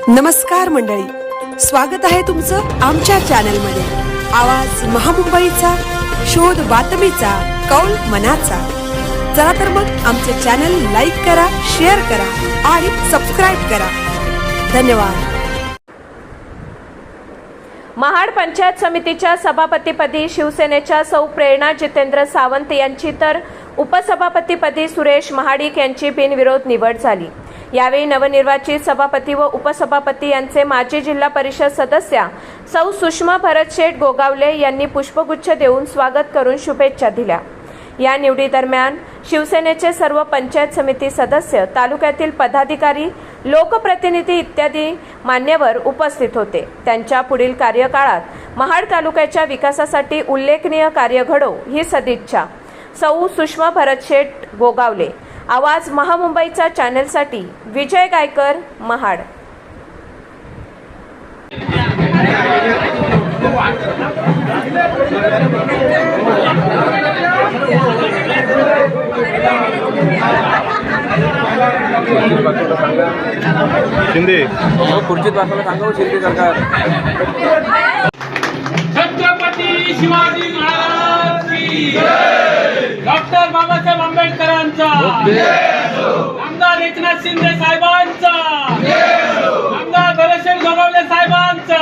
नमस्कार मंडळी, स्वागत आहे तुमचं आमच्या चॅनलमध्ये। आवाज महामुंबईचा, शोध बातमीचा, कौल मनाचा। चला तर मग आमचे चॅनल लाईक करा, शेअर करा आणि सबस्क्राइब करा। धन्यवाद। महाड पंचायत समितीच्या सभापतीपदी शिवसेनेच्या सौ प्रेरणा जितेंद्र सावंत यांची तर उपसभापतीपदी सुरेश महाडिक यांची बिनविरोध निवड झाली। यावेळी नवनिर्वाचित सभापती व उपसभापती यांचे माजी जिल्हा परिषद सदस्या सौ सुषमा भरतशेठ गोगावले यांनी पुष्पगुच्छ देऊन स्वागत करून शुभेच्छा दिल्या। या निवडी दरम्यान शिवसेनेचे सर्व पंचायत समिती सदस्य, तालुक्यातील पदाधिकारी, लोकप्रतिनिधी इत्यादी मान्यवर उपस्थित होते। त्यांच्या पुढील कार्यकाळात महाड तालुक्याच्या विकासासाठी उल्लेखनीय कार्य घडो ही सदिच्छा सौ सुषमा भरतशेठ गोगावले। आवाज महामुंबईचा चॅनलसाठी विजय गायकर, महाड। शिंदे खुर्चीत बसायला सांगा, शिंदे सरकार। छत्रपती शिवाजी महाराज की जय। डॉक्टर बाबासाहेब आंबेडकरांचा आमदार एकनाथ शिंदे साहेबांचा, आमदार भरतशेठ गोगावले साहेबांचा।